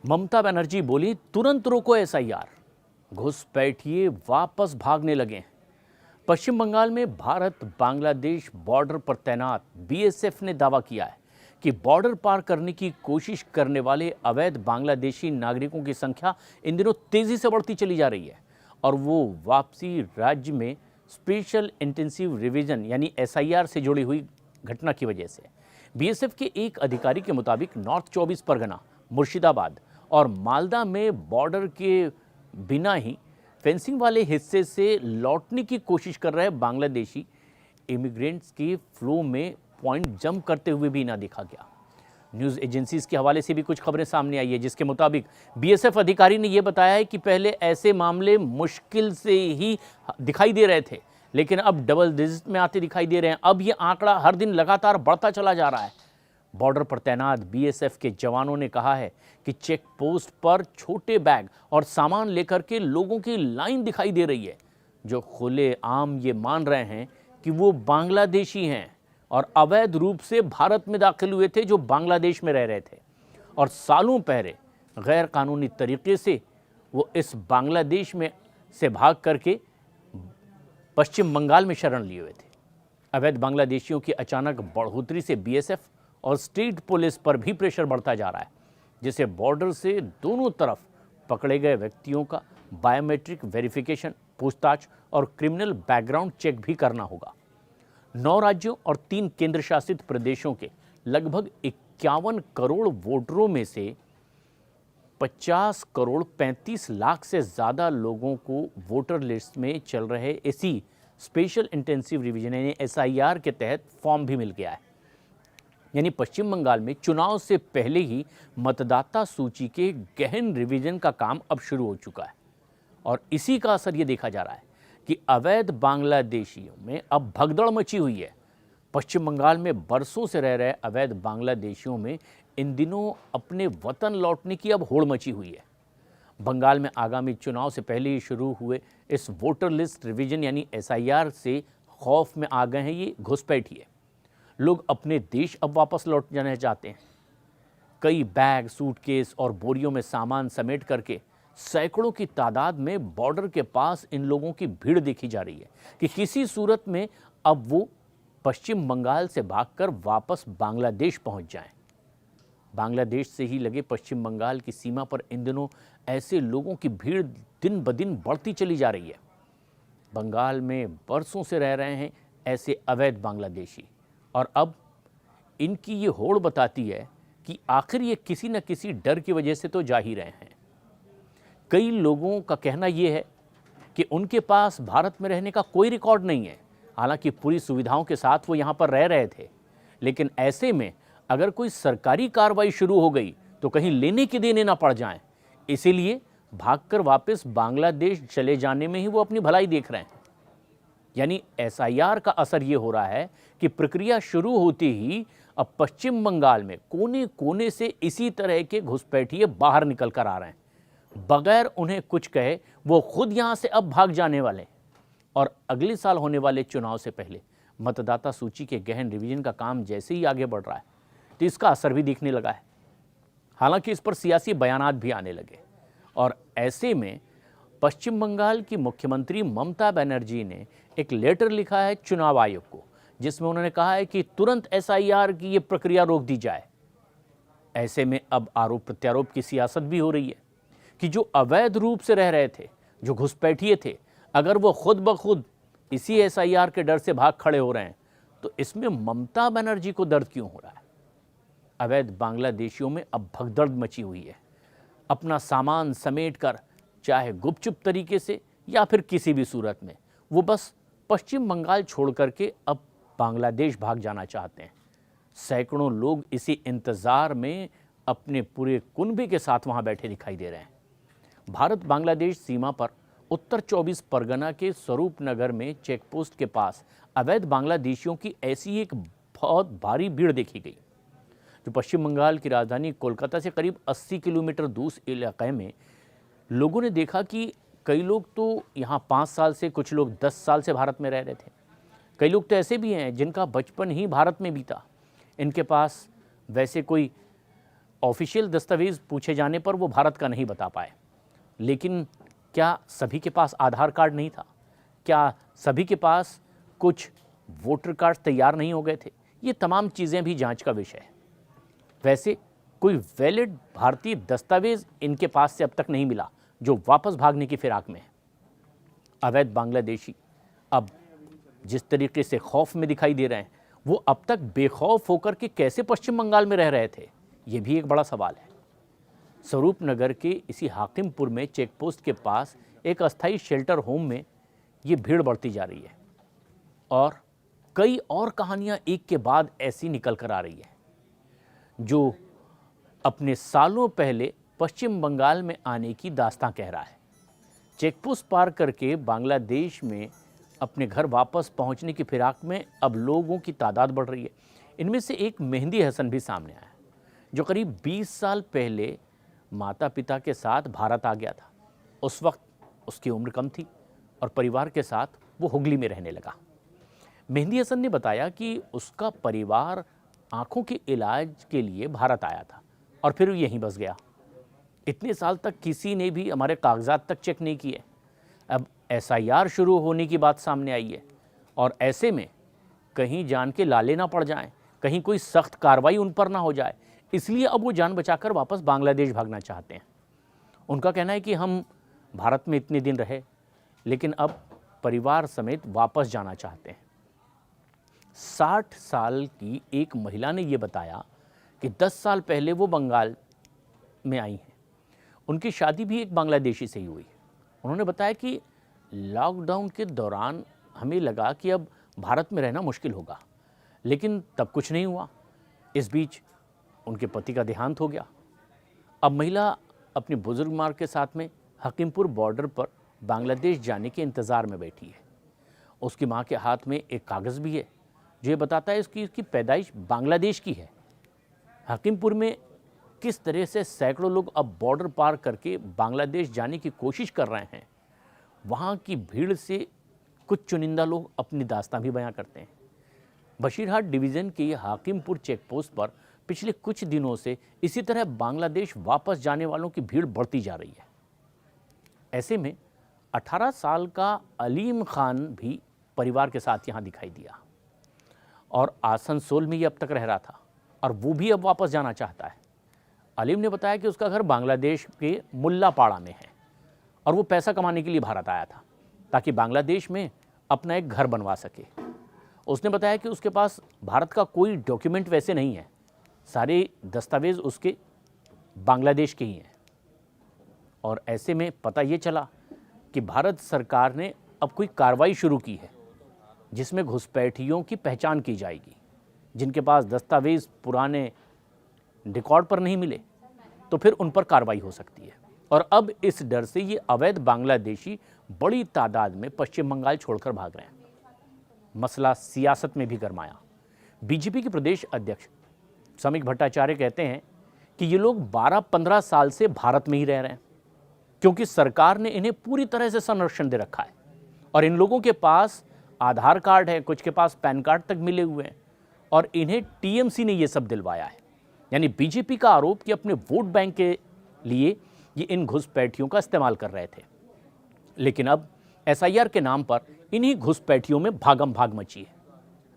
ममता बनर्जी बोली, तुरंत रोको एसआईआर, घुसपैठिए वापस भागने लगे हैं। पश्चिम बंगाल में भारत बांग्लादेश बॉर्डर पर तैनात बीएसएफ ने दावा किया है कि बॉर्डर पार करने की कोशिश करने वाले अवैध बांग्लादेशी नागरिकों की संख्या इन दिनों तेजी से बढ़ती चली जा रही है और वो वापसी राज्य में स्पेशल इंटेंसिव रिवीजन यानी एसआईआर से जुड़ी हुई घटना की वजह से। बीएसएफ के एक अधिकारी के मुताबिक नॉर्थ 24 परगना, मुर्शिदाबाद और मालदा में बॉर्डर के बिना ही फेंसिंग वाले हिस्से से लौटने की कोशिश कर रहे बांग्लादेशी इमिग्रेंट्स के फ्लो में पॉइंट जंप करते हुए भी ना देखा गया। न्यूज़ एजेंसीज के हवाले से भी कुछ खबरें सामने आई है, जिसके मुताबिक बीएसएफ अधिकारी ने यह बताया है कि पहले ऐसे मामले मुश्किल से ही दिखाई दे रहे थे, लेकिन अब डबल डिजिट में आते दिखाई दे रहे हैं। अब यह आंकड़ा हर दिन लगातार बढ़ता चला जा रहा है। बॉर्डर पर तैनात बीएसएफ के जवानों ने कहा है कि चेक पोस्ट पर छोटे बैग और सामान लेकर के लोगों की लाइन दिखाई दे रही है, जो खुले आम ये मान रहे हैं कि वो बांग्लादेशी हैं और अवैध रूप से भारत में दाखिल हुए थे, जो बांग्लादेश में रह रहे थे और सालों पहले गैर कानूनी तरीके से वो इस बांग्लादेश में से भाग करके पश्चिम बंगाल में शरण लिए हुए थे। अवैध बांग्लादेशियों की अचानक बढ़ोतरी से बीएसएफ और स्टेट पुलिस पर भी प्रेशर बढ़ता जा रहा है, जिसे बॉर्डर से दोनों तरफ पकड़े गए व्यक्तियों का बायोमेट्रिक वेरिफिकेशन, पूछताछ और क्रिमिनल बैकग्राउंड चेक भी करना होगा। 9 राज्यों और 3 केंद्र शासित प्रदेशों के लगभग 51 करोड़ वोटरों में से 50 करोड़ 35 लाख से ज़्यादा लोगों को वोटर लिस्ट में चल रहे इसी स्पेशल इंटेंसिव रिवीजन यानी एसआईआर के तहत फॉर्म भी मिल गया है। यानी पश्चिम बंगाल में चुनाव से पहले ही मतदाता सूची के गहन रिवीजन का काम अब शुरू हो चुका है और इसी का असर ये देखा जा रहा है कि अवैध बांग्लादेशियों में अब भगदड़ मची हुई है। पश्चिम बंगाल में बरसों से रह रहे अवैध बांग्लादेशियों में इन दिनों अपने वतन लौटने की अब होड़ मची हुई है। बंगाल में आगामी चुनाव से पहले ही शुरू हुए इस वोटर लिस्ट रिवीजन यानी एसआईआर से खौफ में आ गए हैं ये घुसपैठिए। लोग अपने देश अब वापस लौट जाना चाहते हैं। कई बैग, सूटकेस और बोरियों में सामान समेट करके सैकड़ों की तादाद में बॉर्डर के पास इन लोगों की भीड़ देखी जा रही है कि किसी सूरत में अब वो पश्चिम बंगाल से भागकर वापस बांग्लादेश पहुंच जाएं। बांग्लादेश से ही लगे पश्चिम बंगाल की सीमा पर इन दिनों ऐसे लोगों की भीड़ दिन ब दिन बढ़ती चली जा रही है। बंगाल में बरसों से रह रहे हैं ऐसे अवैध बांग्लादेशी और अब इनकी ये होड़ बताती है कि आखिर ये किसी न किसी डर की वजह से तो जा ही रहे हैं। कई लोगों का कहना ये है कि उनके पास भारत में रहने का कोई रिकॉर्ड नहीं है, हालांकि पूरी सुविधाओं के साथ वो यहाँ पर रह रहे थे, लेकिन ऐसे में अगर कोई सरकारी कार्रवाई शुरू हो गई तो कहीं लेने के देने ना पड़ जाएं, इसीलिए भागकर वापस बांग्लादेश चले जाने में ही वो अपनी भलाई देख रहे हैं। यानी एसआईआर का असर ये हो रहा है कि प्रक्रिया शुरू होते ही अब पश्चिम बंगाल में कोने कोने से इसी तरह के घुसपैठिए बाहर निकल कर आ रहे हैं। बगैर उन्हें कुछ कहे वो खुद यहां से अब भाग जाने वाले और अगले साल होने वाले चुनाव से पहले मतदाता सूची के गहन रिवीजन का काम जैसे ही आगे बढ़ रहा है तो इसका असर भी दिखने लगा है। हालांकि इस पर सियासी बयानात भी आने लगे और ऐसे में पश्चिम बंगाल की मुख्यमंत्री ममता बनर्जी ने एक लेटर लिखा है चुनाव आयोग को, जिसमें उन्होंने कहा है कि तुरंत एसआईआर की ये प्रक्रिया रोक दी जाए। ऐसे में अब आरोप प्रत्यारोप की सियासत भी हो रही है कि जो अवैध रूप से रह रहे थे, जो घुसपैठिए थे, अगर वो खुद ब खुद इसी एसआईआर के डर से भाग खड़े हो रहे हैं तो इसमें ममता बनर्जी को दर्द क्यों हो रहा है। अवैध बांग्लादेशियों में अब भगदड़ मची हुई है। अपना सामान समेट कर चाहे गुपचुप तरीके से या फिर किसी भी सूरत में वो बस पश्चिम बंगाल छोड़ करके अब बांग्लादेश भाग जाना चाहते हैं। सैकड़ों लोग इसी इंतज़ार में अपने पूरे कुनबे के साथ वहां बैठे दिखाई दे रहे हैं। भारत बांग्लादेश सीमा पर उत्तर 24 परगना के स्वरूप नगर में चेकपोस्ट के पास अवैध बांग्लादेशियों की ऐसी एक बहुत भारी भीड़ देखी गई, जो पश्चिम बंगाल की राजधानी कोलकाता से करीब 80 किलोमीटर दूर इलाके में लोगों ने देखा कि कई लोग तो यहाँ 5 साल से, कुछ लोग 10 साल से भारत में रह रहे थे। कई लोग तो ऐसे भी हैं जिनका बचपन ही भारत में बीता। इनके पास वैसे कोई ऑफिशियल दस्तावेज पूछे जाने पर वो भारत का नहीं बता पाए। लेकिन क्या सभी के पास आधार कार्ड नहीं था? क्या सभी के पास कुछ वोटर कार्ड तैयार नहीं हो गए थे? ये तमाम चीज़ें भी जांच का विषय है। वैसे कोई वैलिड भारतीय दस्तावेज इनके पास से अब तक नहीं मिला जो वापस भागने की फिराक में है। अवैध बांग्लादेशी अब जिस तरीके से खौफ में दिखाई दे रहे हैं, वो अब तक बेखौफ होकर के कैसे पश्चिम बंगाल में रह रहे थे, ये भी एक बड़ा सवाल है। स्वरूप नगर के इसी हाकिमपुर में चेक पोस्ट के पास एक अस्थायी शेल्टर होम में ये भीड़ बढ़ती जा रही है और कई और कहानियां एक के बाद ऐसी निकल कर आ रही है जो अपने सालों पहले पश्चिम बंगाल में आने की दास्तां कह रहा है। चेकपोस्ट पार करके बांग्लादेश में अपने घर वापस पहुंचने की फिराक में अब लोगों की तादाद बढ़ रही है। इनमें से एक मेहंदी हसन भी सामने आया, जो करीब 20 साल पहले माता पिता के साथ भारत आ गया था। उस वक्त उसकी उम्र कम थी और परिवार के साथ वो हुगली में रहने लगा। मेहंदी हसन ने बताया कि उसका परिवार आंखों के इलाज के लिए भारत आया था और फिर यहीं बस गया। इतने साल तक किसी ने भी हमारे कागजात तक चेक नहीं किए। अब एसआईआर शुरू होने की बात सामने आई है और ऐसे में कहीं जान के लाले ना पड़ जाएं, कहीं कोई सख्त कार्रवाई उन पर ना हो जाए, इसलिए अब वो जान बचाकर वापस बांग्लादेश भागना चाहते हैं। उनका कहना है कि हम भारत में इतने दिन रहे, लेकिन अब परिवार समेत वापस जाना चाहते हैं। 60 साल की एक महिला ने यह बताया कि 10 साल पहले वो बंगाल में आई हैं। उनकी शादी भी एक बांग्लादेशी से ही हुई। उन्होंने बताया कि लॉकडाउन के दौरान हमें लगा कि अब भारत में रहना मुश्किल होगा, लेकिन तब कुछ नहीं हुआ। इस बीच उनके पति का देहांत हो गया। अब महिला अपनी बुजुर्ग माँ के साथ में हकीमपुर बॉर्डर पर बांग्लादेश जाने के इंतज़ार में बैठी है। उसकी माँ के हाथ में एक कागज़ भी है जो ये बताता है इसकी पैदाइश बांग्लादेश की है। हकीमपुर में किस तरह से सैकड़ों लोग अब बॉर्डर पार करके बांग्लादेश जाने की कोशिश कर रहे हैं, वहाँ की भीड़ से कुछ चुनिंदा लोग अपनी दास्तां भी बयां करते हैं। बशीरहाट डिवीज़न के हाकिमपुर चेक पोस्ट पर पिछले कुछ दिनों से इसी तरह बांग्लादेश वापस जाने वालों की भीड़ बढ़ती जा रही है। ऐसे में 18 साल का अलीम खान भी परिवार के साथ यहाँ दिखाई दिया और आसनसोल में ये अब तक रह रहा था और वो भी अब वापस जाना चाहता है। अलीम ने बताया कि उसका घर बांग्लादेश के मुल्लापाड़ा में है और वो पैसा कमाने के लिए भारत आया था ताकि बांग्लादेश में अपना एक घर बनवा सके। उसने बताया कि उसके पास भारत का कोई डॉक्यूमेंट वैसे नहीं है, सारे दस्तावेज उसके बांग्लादेश के ही हैं। और ऐसे में पता ये चला कि भारत सरकार ने अब कोई कार्रवाई शुरू की है जिसमें घुसपैठियों की पहचान की जाएगी। जिनके पास दस्तावेज पुराने रिकॉर्ड पर नहीं मिले तो फिर उन पर कार्रवाई हो सकती है। और अब इस डर से ये अवैध बांग्लादेशी बड़ी तादाद में पश्चिम बंगाल छोड़कर भाग रहे हैं। मसला सियासत में भी गरमाया। बीजेपी के प्रदेश अध्यक्ष समीक भट्टाचार्य कहते हैं कि ये लोग 12-15 साल से भारत में ही रह रहे हैं क्योंकि सरकार ने इन्हें पूरी तरह से संरक्षण दे रखा है और इन लोगों के पास आधार कार्ड है, कुछ के पास पैन कार्ड तक मिले हुए हैं और इन्हें टीएमसी ने ये सब दिलवाया है। यानी बीजेपी का आरोप कि अपने वोट बैंक के लिए ये इन घुसपैठियों का इस्तेमाल कर रहे थे। लेकिन अब एसआईआर के नाम पर इन्हीं घुसपैठियों में भागम भाग मची है।